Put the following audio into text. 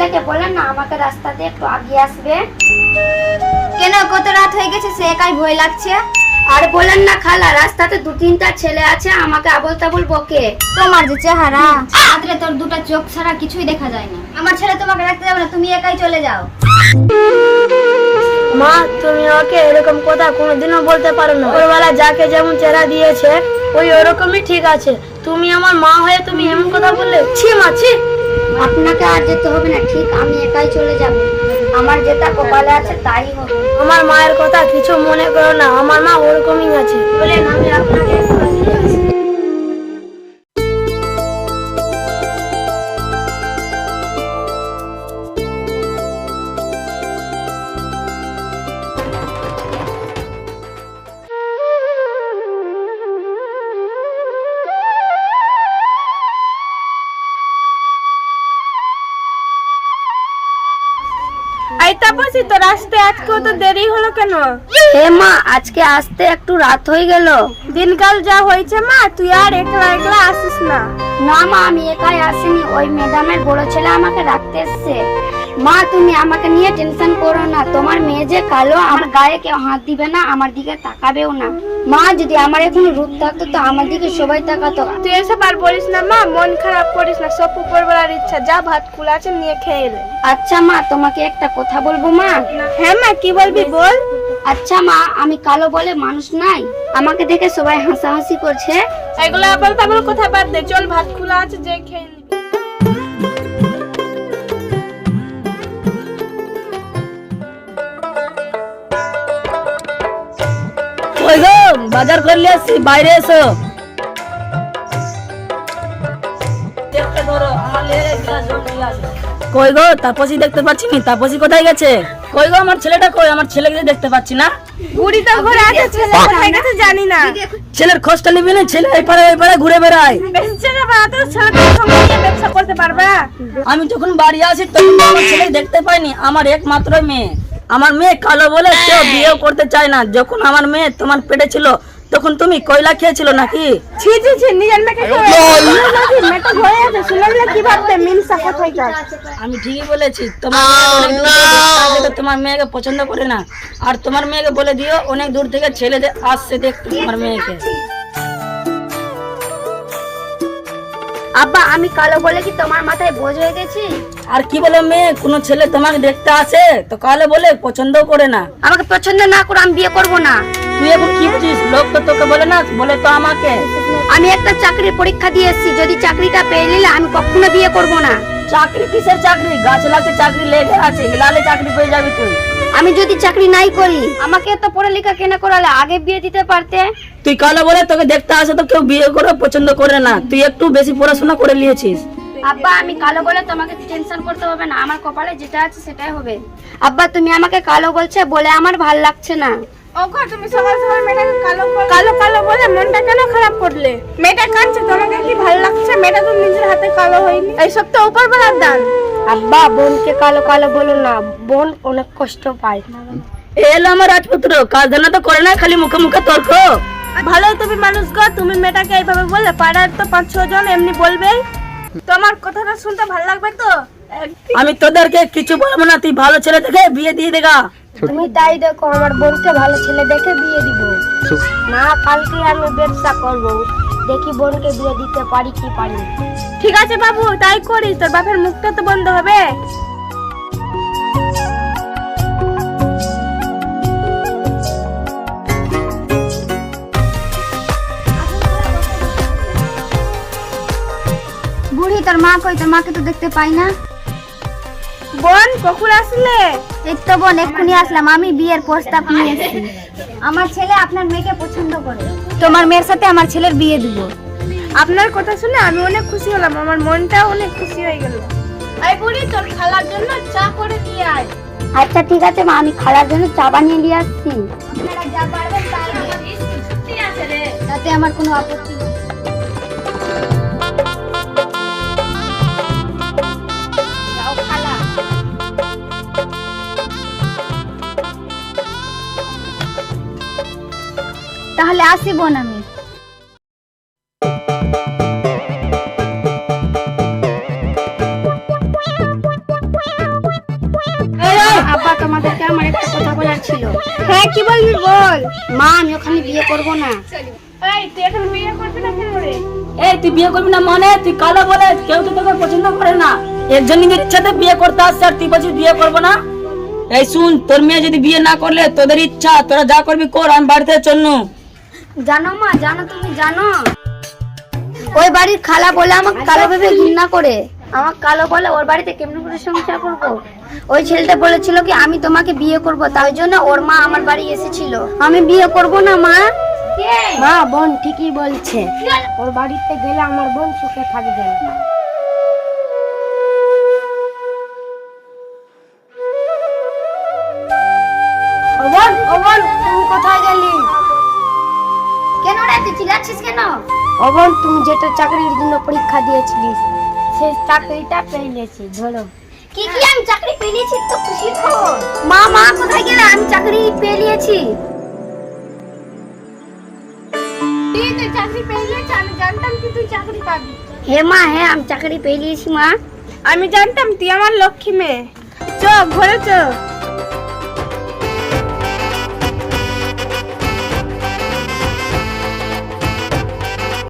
ছেলেকে বলেন না আমাকে রাস্তাতে একটু আগিয়ে আসবে। কেন, কত রাত হয়ে গেছে, সে একাই ভয় লাগছে? আর বলেন না খালা, রাস্তাতে দু তিনটা ছেলে আছে, আমাকে আবল তাবল বকে। তোমার যে চেহারা, রাত্রে তোর দুটো চোখ ছাড়া কিছুই দেখা যায় না। আমার ছেলে তোমাকে রাখতে যাবে না, তুমি একাই চলে যাও। মা, তুমি ওকে এরকম কথা কোনোদিনও বলতে পারো না। ওরবেলা যাকে যেমন চেহারা দিয়েছে ওই ওরকমই ঠিক আছে। তুমি আমার মা হয়ে তুমি এমন কথা বললে, ছি মা ছি। আপনাকে আর যেতে হবে না, ঠিক আমি একাই চলে যাব। আমার যেটা কপালে আছে তাই হবে। আমার মায়ের কথা কিছু মনে করো না, আমার মা ওরকমই আছে। বলেন আমি আপনাকে একটু নিয়ে আসি। তাপসী, তোর আসতে আজকে তো দেরি হলো কেন? হে মা, আজকে আসতে একটু রাত হয়ে গেল। দিনকাল যা হয়েছে মা, তুই আর একলা একলা আসিস না। না মা, আমি একাই আসিনি, ওই ম্যাডামের বড় ছেলে আমাকে রাখতে এসছে। মা, তুমি আমাকে নিয়ে টেনশন করো না। তোমার মেয়ে যে কালো, আমার গায়ে কেউ হাত দিবে না, আমার দিকে তাকাবেও না। মা, যদি আমার এখন রূপ থাকতো তো আমার দিকে সবাই তাকাতো। তুই এসব আর বলিস না মা, মন খারাপ করিস না, সব উপরবেলার ইচ্ছা। যা ভাত কুলা আছে নিয়ে খেয়ে এলে। আচ্ছা মা, তোমাকে একটা কথা বলবো মা? হ্যাঁ মা, কি বলবি বল। আচ্ছা মা, আমি কালো বলে মানুষ নাই, আমাকে দেখে সবাই হাসাহাসি করছে। এগুলো আবার তাবল কথা বাদ দে, চল ভাত কুলা আছে যে খেয়ে নিবি। ওই গো, বাজার করলে আসছি, বাইরে এসো। কই গো, তাপসী দেখতে পাচ্ছি না। তাপসী কোথায় গেছে? কই গো, আমার ছেলেটা কই? আমার ছেলেকে দেখতে পাচ্ছি না। বুড়ি তো ঘরে আছে, ছেলে কোথায় গেছে জানি না। ছেলের খোঁজটা নিবি না? ছেলে এই পারে ওই পারে ঘুরে বেড়ায়। বেশি ছেলে বাড়াতে ছেলেদের সঙ্গে নিয়ে ব্যবসা করতে পারবে। আমি যখন বাড়ি আসি তখন তো আমার ছেলে দেখতে পাইনি। আমার একমাত্র মেয়ে, আমার মেয়ে কালো বলে কেউ বিয়েও করতে চায় না। যখন আমার মেয়ে তোমার পেটে ছিল তখন তুমি কয়লা খেয়েছিল নাকি? ছি ছি ছি, নিজের মেয়েকে মেয়েটা ঘরে আছে, শুনলে কি ভাবতে মিনসা কোথায় যায়। আমি ঠিকই বলেছি, তোমার মেয়ে অনেক দূর থেকে দেখতে আসে তো তোমার মেয়েকে পছন্দ করে না। আর তোমার মেয়েকে বলে দিও অনেক দূর থেকে ছেলে আসছে দেখতে তোমার মেয়েকে। আব্বা, আমি কালো বলে কি তোমার মাথায় বোঝ হয়ে গেছি? আর কি বলে মেয়ে, কোনো ছেলে তোমাকে দেখতে আসে তো কালো বলে পছন্দ করে না। আমাকে পছন্দ না করে আমি বিয়ে করব না। তুই এখন কি বুঝিস? লোক তো তোকে বলে না, বলে তো আমাকে। আমি একটা চাকরির পরীক্ষা দিয়ে এসেছি, যদি চাকরিটা পেয়ে নিলে আমি কখনো বিয়ে করব না। চাকরি কিসের চাকরি? গাছে লাগছে চাকরি লেগে আছে, হিলালে চাকরি পেয়ে যাবি তুই। আমি যদি চাকরি নাই করি, আমাকে এত পড়ালেখা কেন করালে? আগে বিয়ে দিতে পারতে। তুই কালো বলে তোকে দেখতে আসে তো কেউ বিয়ে করে পছন্দ করে না। তুই একটু বেশি পড়াশোনা করে নিয়েছিস। আব্বা, আমি কালো বলে তোমাকে টেনশন করতে হবে না, আমার কপালে যেটা আছে সেটাই হবে। আব্বা, তুমি আমাকে কালো বলছে বলে আমার ভাল লাগছে না। ওগো, তুমি সকাল সকাল মেয়েটাকে কালো কালো বলে মনটা কেন খারাপ করলে? মেয়েটা কাঁদছে, তোমাকে কি ভালো লাগছে? মেয়েটা তো নিজের হাতে কালো হয়নি, এইসব তো উপরবেলার দান। আব্বা, বোনকে কালো কালো বলো না, বোন অনেক কষ্ট পায়। এলো আমার রাজপুত্র, কাজ ধানা তো করে না, খালি মুখে মুখে তর্ক। ভালো তুমি মানুষ গো, তুমি মেয়েটাকে এইভাবে বললে পাড়ার তো 5-6 জন এমনি বলবেই। তোমার কথাটা শুনতে ভালো লাগবে তো। আমি তোদেরকে কিছু বলবো না, তুই ভালো ছেলে দেখে বিয়ে দিয়ে দেগা। তুমি তাই দেখো, আমার বোনকে ভালো ছেলে দেখে বিয়ে দিব। মা, কালকে আমি ব্যবসা করব, দেখি বোনকে বিয়ে দিতে পারি কি পারি। ঠিক আছে বাবু, তাই করি, তোর বাপের মুখটা তো বন্ধ হবে। বুড়ি, তোর মা কই? তোর মাকে তো দেখতে পাই না। বোন, কখন আসলে? এই তো বোন, এক্ষুনি আসলাম। আমি বিয়ের প্রস্তাব নিয়ে এসেছি। আমার ছেলে আপনার মেয়েকে পছন্দ করে, তোমার মেয়ের সাথে আমার ছেলের বিয়ে দিব। আপনার কথা শুনে আমি অনেক খুশি হলাম, আমার মনটাও অনেক খুশি হয়ে গেল। এই বুড়ি, তোর খালার জন্য চা করে দিয়ে আয়। আচ্ছা ঠিক আছে মা, আমি খালার জন্য চা বানিয়ে নিয়ে আসছি। আপনারা যা পারবেন তাই তাতে আমার কোনো আপত্তি নেই। তাহলে আসি বোন আমি। হ্যাঁ কি বলবি বল। মা আমি ওখানে বিয়ে করব না। এই তুই এখন বিয়ে করবি না কেন রে? এই তুই বিয়ে করবি না মানে তুই কালো বলে কেউ তো তোকে পছন্দ করে না, একজন নিজের ইচ্ছাতে বিয়ে করতে আসছে আর তুই বলছিস বিয়ে করবো না। এই শুন, তোর মেয়ে যদি বিয়ে না করলে তোদের ইচ্ছা, তোরা যা করবি কর, আমি বাড়িতে চলনু। জানো মা, জানো তুমি জানো ওই বাড়ির খালা বলে আমাকে কালো ভেবে ঘৃণা করে, আমার কালো বলে ওর বাড়িতে কেমন করে সংসার করব। ওই ছেলেটা বলেছিল কি আমি তোমাকে বিয়ে করব, তাই জন্য ওর মা আমার বাড়ি এসেছিল। আমি বিয়ে করব না মা। মা বোন ঠিকই বলছে, ওর বাড়িতে গেলে আমার বোন সুখে থাকবে না। বোন ও বোন তুমি কোথায় গেলি? কেন রে তুই চিল্লাচ্ছিস কেন? ও বোন তুমি যেটা চাকরির জন্য পরীক্ষা দিয়েছিলিস সেই চাকরিটা পেয়ে নিয়েছি, ধরো। কি কি আমি চাকরি পেয়ে নিয়েছি তো খুশি খবর। মা মা কোথায় গেলে? আমি চাকরি পেয়ে নিয়েছি। তুই চাকরি পেয়ে গেছিস, আমি জানতাম কি তুই চাকরি পাবি। হে মা, হ্যাঁ আমি চাকরি পেয়ে নিয়েছি মা। আমি জানতাম তুই আমার লক্ষ্মী মেয়ে। চ ঘরে চ।